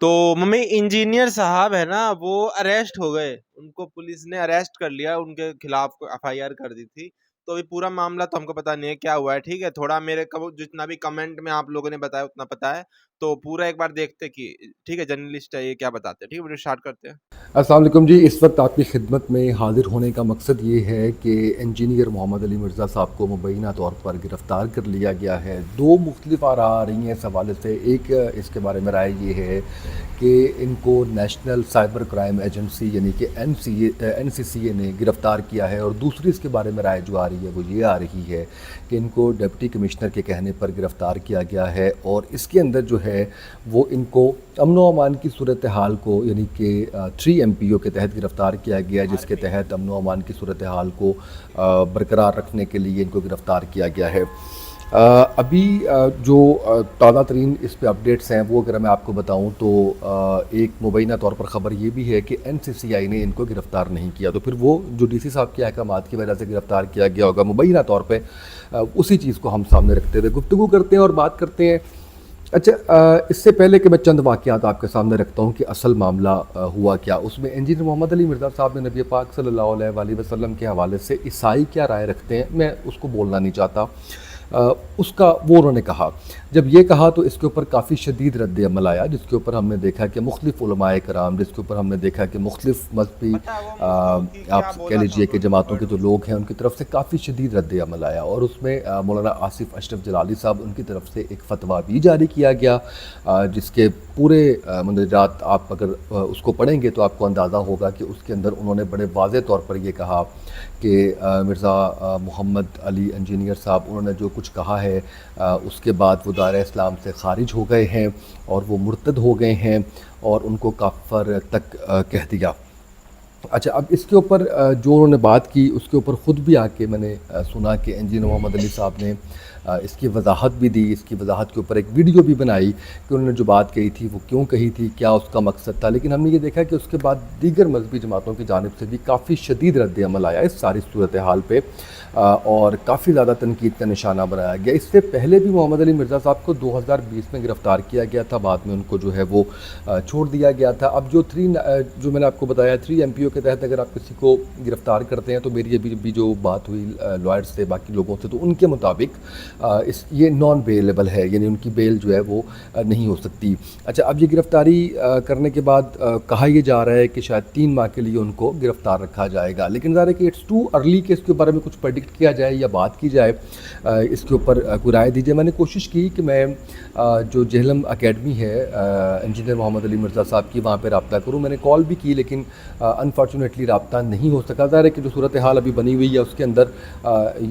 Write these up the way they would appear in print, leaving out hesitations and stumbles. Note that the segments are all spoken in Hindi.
तो मम्मी इंजीनियर साहब है ना, वो अरेस्ट हो गए। उनको पुलिस ने अरेस्ट कर लिया, उनके खिलाफ एफआईआर कर दी थी। तो अभी पूरा मामला तो हमको पता नहीं है क्या हुआ है, ठीक है? थोड़ा मेरे को जितना भी कमेंट में आप लोगों ने बताया उतना पता है। तो पूरा एक बार देखते कि ठीक है, जर्नलिस्ट है ये क्या बताते हैं। ठीक है, वीडियो स्टार्ट करते हैं। अस्सलाम वालेकुम जी। इस वक्त आपकी खिदमत में हाजिर होने का मकसद ये है कि इंजीनियर मोहम्मद अली मिर्ज़ा साहब को मुबैना तौर पर गिरफ़्तार कर लिया गया है। दो मुख्तलिफ आरा आ रही हैं इस हवाले से। एक इसके बारे में राय ये है कि इनको नेशनल साइबर क्राइम एजेंसी यानी कि NCCA ने गिरफ़्तार किया है, और दूसरी इसके बारे में राय जो आ रही है वो ये आ रही है कि इनको डिप्टी कमिश्नर के कहने पर गिरफ़्तार किया गया है, और इसके अंदर जो है वो इनको अमन व अमान की सूरत हाल को यानी कि 3 MPO के तहत गिरफ़्तार किया गया, जिसके तहत अमन व अमान की सूरत हाल को बरकरार रखने के लिए इनको गिरफ़्तार किया गया है। अभी जो ताज़ा तरीन इस पे अपडेट्स हैं वो अगर मैं आपको बताऊं तो एक मुबैना तौर पर ख़बर ये भी है कि NCCI ने इनको गिरफ़्तार नहीं किया, तो फिर वो जो DC साहब के अहकामात की वजह से गिरफ़्तार किया गया होगा मुबैना तौर पर। उसी चीज़ को हम सामने रखते हुए गुफ्तगू करते हैं और बात करते हैं। अच्छा, इससे पहले कि मैं चंद वाक़यात आपके सामने रखता हूँ कि असल मामला हुआ क्या, उसमें इंजीनियर मोहम्मद अली मिर्ज़ा साहब ने नबी पाक सल्लल्लाहु अलैहि वसल्लम के हवाले से ईसाई क्या राय रखते हैं, मैं उसको बोलना नहीं चाहता। उसका वो उन्होंने कहा, जब ये कहा तो इसके ऊपर काफ़ी शदीद रद्द अमल आया, जिसके ऊपर हमने देखा कि मुख्तलिफ़ उलमाए कराम, जिसके ऊपर हमने देखा कि मुख्तलिफ़ मजहबी पता है वो मुझको कि क्या आप कह बोला था लीजिए कि उन्होंने जमातों के वर्ड जो में। लोग हैं उनकी तरफ से काफ़ी शदीद रद्द अमल आया, और उसमें मौलाना आसिफ अशरफ जलाली साहब उनकी तरफ से एक फ़तवा भी जारी किया गया, जिसके पूरे मंदरात आप अगर उसको पढ़ेंगे तो आपको अंदाज़ा होगा कि उसके अंदर उन्होंने बड़े वाज़े तौर पर यह कहा कि मिर्ज़ा मोहम्मद अली इंजीनियर साहब उन्होंने जो कुछ कहा है उसके बाद वो दायरा इस्लाम से ख़ारिज हो गए हैं और वो मुर्तद हो गए हैं, और उनको काफ़र तक कह दिया। अच्छा, अब इसके ऊपर जो उन्होंने बात की उसके ऊपर ख़ुद भी आके मैंने सुना कि इंजीनियर मोहम्मद अली साहब ने इसकी वजाहत भी दी, इसकी वजाहत के ऊपर एक वीडियो भी बनाई कि उन्होंने जो बात कही थी वो क्यों कही थी, क्या उसका मकसद था। लेकिन हमने ये देखा कि उसके बाद दीगर मजहबी जमातों की जानिब से भी काफ़ी शदीद रद्द अमल आया इस सारी सूरत हाल पर, और काफ़ी ज़्यादा तनकीद का निशाना बनाया गया। इससे पहले भी मोहम्मद अली मिर्ज़ा साहब को 2020 में गिरफ़्तार किया गया था, बाद में उनको जो है वो छोड़ दिया गया था। अब जो जो मैंने आपको बताया 3 MPO के तहत अगर आप किसी को गिरफ़्तार करते हैं, तो मेरी अभी भी जो बात हुई लॉयर्स से बाकी लोगों से, तो उनके मुताबिक ये नॉन बेलेबल है, यानी उनकी बेल जो है वो नहीं हो सकती। अच्छा, अब ये गिरफ़्तारी करने के बाद कहा यह जा रहा है कि शायद 3 माह के लिए उनको गिरफ़्तार रखा जाएगा, लेकिन ज़ाहिर है कि इट्स टू अर्ली कि इसके बारे में कुछ प्रेडिक्ट किया जाए या बात की जाए। इसके ऊपर कोई राय दीजिए। मैंने कोशिश की कि मैं जो जेहलम अकेडमी है इंजीनियर मोहम्मद अली मिर्ज़ा साहब की, वहाँ पर रब्ता करूँ। मैंने कॉल भी की लेकिन अनफॉर्चुनेटली रब्ता नहीं हो सका। ज़ाहिर है कि जो सूरत हाल अभी बनी हुई है उसके अंदर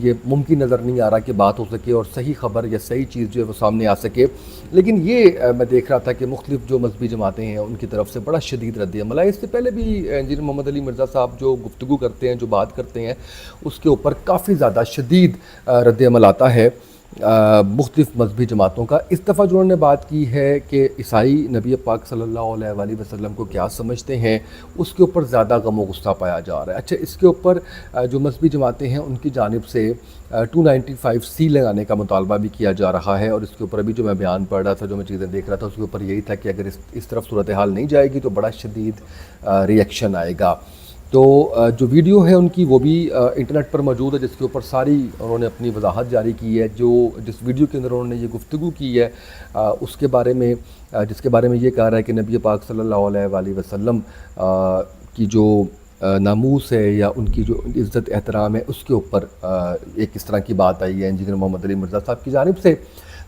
ये मुमकिन नज़र नहीं आ रहा कि बात हो सके और सही ख़बर या सही चीज़ जो है वो सामने आ सके। लेकिन ये मैं देख रहा था कि मुख्तलिफ़ जो मजहबी जमातें हैं उनकी तरफ से बड़ा शदीद रद्द अमल है। इससे पहले भी इंजीनियर मोहम्मद अली मिर्ज़ा साहब जो गुफ्तगू करते हैं, जो बात करते हैं, उसके ऊपर काफ़ी ज़्यादा शदीद रद्द अमल आता है मुख्तलिफ़ मजहबी जमातों का। इस दफ़ा जो उन्होंने बात की है कि ईसाई नबी पाक सल्लल्लाहु अलैहि वसल्लम को क्या समझते हैं, उसके ऊपर ज़्यादा गम व गुस्सा पाया जा रहा है। अच्छा, इसके ऊपर जो मजहबी जमातें हैं उनकी जानिब से 295C लगाने का मुतालबा भी किया जा रहा है, और इसके ऊपर अभी जो मैं बयान पढ़ रहा था, जो मैं चीज़ें देख रहा था, उसके ऊपर यही था कि अगर इस तरफ सूरत हाल नहीं जाएगी तो बड़ा शदीद रिएक्शन आएगा। तो जो वीडियो है उनकी वो भी इंटरनेट पर मौजूद है, जिसके ऊपर सारी उन्होंने अपनी वजाहत जारी की है। जिस वीडियो के अंदर उन्होंने ये गुफ्तगू की है उसके बारे में, जिसके बारे में ये कहा रहा है कि नबी पाक सल्लल्लाहु अलैहि वसल्लम की जो नामूस है या उनकी जो इज़्ज़त एहतराम है उसके ऊपर एक इस तरह की बात आई है इंजीनियर मोहम्मद अली मिर्ज़ा साहब की जानिब से।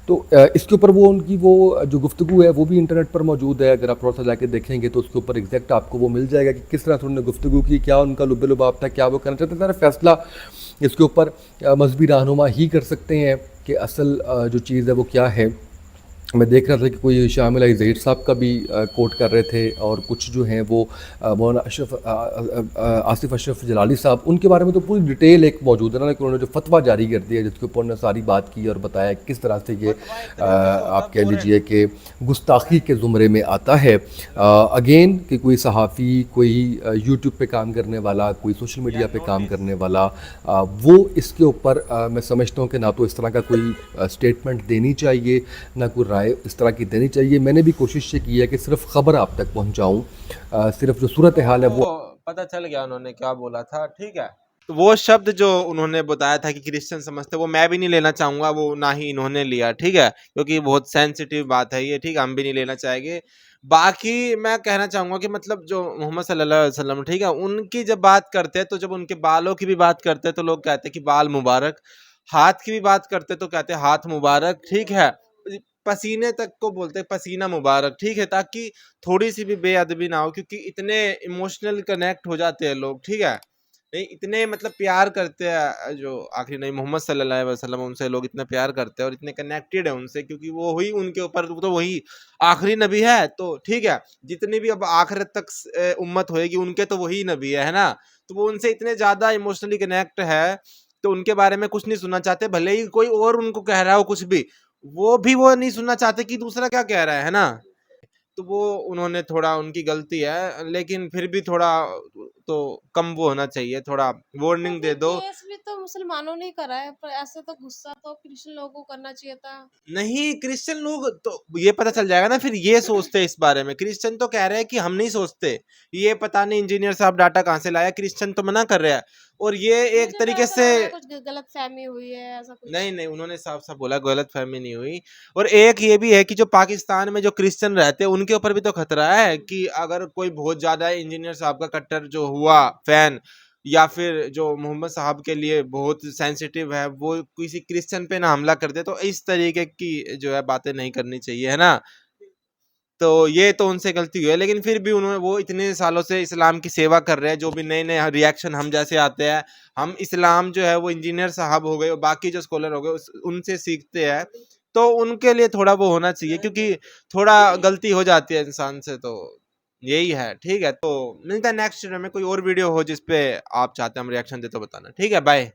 तो इसके ऊपर वो उनकी वो जो गुफ्तगू है वो भी इंटरनेट पर मौजूद है। अगर आप थोड़ा सा जाके देखेंगे तो उसके ऊपर एग्जैक्ट आपको वो मिल जाएगा कि किस तरह से उन्होंने गुफ्तगू की, क्या उनका लुब्बे लुबाब था, क्या वो करना चाहते थे। सारा फैसला इसके ऊपर मजहबी रहनुमा ही कर सकते हैं कि असल जो चीज़ है वो क्या है। मैं देख रहा था कि कोई शामिल ज़हीर साहब का भी कोट कर रहे थे, और कुछ जो हैं वो मौलाना आसिफ अशरफ जलाली साहब, उनके बारे में तो पूरी डिटेल एक मौजूद है ना कि उन्होंने जो फतवा जारी कर दिया जिसके ऊपर उन्होंने सारी बात की और बताया किस तरह से ये आप कह लीजिए कि गुस्ताखी के ज़ुमरे में आता है। अगेन कि कोई सहाफ़ी, कोई यूट्यूब पे काम करने वाला, कोई सोशल मीडिया पे काम करने वाला, वो इसके ऊपर मैं समझता हूँ कि ना तो इस तरह का कोई स्टेटमेंट देनी चाहिए, ना कोई राय आए इस तरह की देनी चाहिए। मैंने भी कोशिश ये की है कि सिर्फ खबर आप तक पहुंचाऊं, सिर्फ जो सूरत हाल है वो पता चल गया उन्होंने क्या बोला था, ठीक है। तो वो शब्द जो उन्होंने बताया था कि क्रिश्चियन समझते, वो मैं भी नहीं लेना चाहूंगा, वो ना ही इन्होंने लिया, ठीक है, क्योंकि बहुत सेंसिटिव बात है ये, ठीक है, हम भी नहीं लेना चाहेंगे। बाकी मैं कहना चाहूंगा कि मतलब जो मोहम्मद सल्लल्लाहु अलैहि वसल्लम, ठीक है, उनकी जब बात करते हैं तो जब उनके बालों की भी बात करते हैं तो लोग कहते हैं कि बाल मुबारक, हाथ की भी बात करते हैं तो कहते हैं हाथ मुबारक, ठीक है, पसीने तक को बोलते हैं पसीना मुबारक, ठीक है, ताकि थोड़ी सी भी बेअदबी ना हो, क्योंकि इतने इमोशनल कनेक्ट हो जाते हैं लोग, ठीक है, नहीं इतने मतलब प्यार करते हैं जो आखिरी नबी मोहम्मद सल्लल्लाहु अलैहि वसल्लम, उनसे लोग इतना प्यार करते हैं और इतने कनेक्टेड है उनसे, क्योंकि वो ही उनके ऊपर तो वही आखिरी नबी है, तो ठीक है, जितनी भी अब आखिरत तक उम्मत होएगी उनके तो वही नबी है ना, तो वो उनसे इतने ज्यादा इमोशनली कनेक्ट है, तो उनके बारे में कुछ नहीं सुनना चाहते, भले ही कोई और उनको कह रहा हो कुछ भी वो नहीं सुनना चाहते कि दूसरा क्या कह रहा है ना। तो वो उन्होंने थोड़ा, उनकी गलती है, लेकिन फिर भी थोड़ा तो कम वो होना चाहिए, थोड़ा तो वार्निंग दे फिर दो। केस भी तो मुसलमानों ने ही करा है, पर ऐसे तो गुस्सा तो क्रिश्चियन लोगों को करना चाहिए था। नहीं, क्रिश्चियन लोग तो ये पता चल जाएगा ना, फिर ये सोचते हैं इस बारे में, क्रिश्चियन तो कह रहे हैं कि हम नहीं सोचते, ये पता नहीं इंजीनियर साहब डाटा कहाँ से लाया, क्रिश्चियन तो मना कर रहा है, और ये एक मुझे तो तरीके ऐसा से, लग रहा है कुछ गलत फहमी हुई है, ऐसा नहीं कुछ। नहीं, उन्होंने साफ साफ बोला गलत फहमी नहीं हुई। और एक ये भी है कि जो पाकिस्तान में जो क्रिश्चियन रहते हैं उनके ऊपर भी तो खतरा है कि अगर कोई बहुत ज्यादा इंजीनियर साहब का कट्टर जो हुआ फैन, या फिर जो मोहम्मद साहब के लिए बहुत सेंसिटिव है, वो किसी क्रिश्चियन पे ना हमला कर दे, तो इस तरीके की जो है बातें नहीं करनी चाहिए, है ना। तो ये तो उनसे गलती हुई है, लेकिन फिर भी उन्होंने, वो इतने सालों से इस्लाम की सेवा कर रहे हैं, जो भी नए नए रिएक्शन हम जैसे आते हैं, हम इस्लाम जो है वो इंजीनियर साहब हो गए और बाकी जो स्कॉलर हो गए उनसे सीखते हैं, तो उनके लिए थोड़ा वो होना चाहिए, क्योंकि थोड़ा गलती हो जाती है इंसान से, तो यही है, ठीक है। तो मिलता है नेक्स्ट वीडियो में, कोई और वीडियो हो जिसपे आप चाहते हैं हम रिएक्शन दे तो बताना, ठीक है, बाय।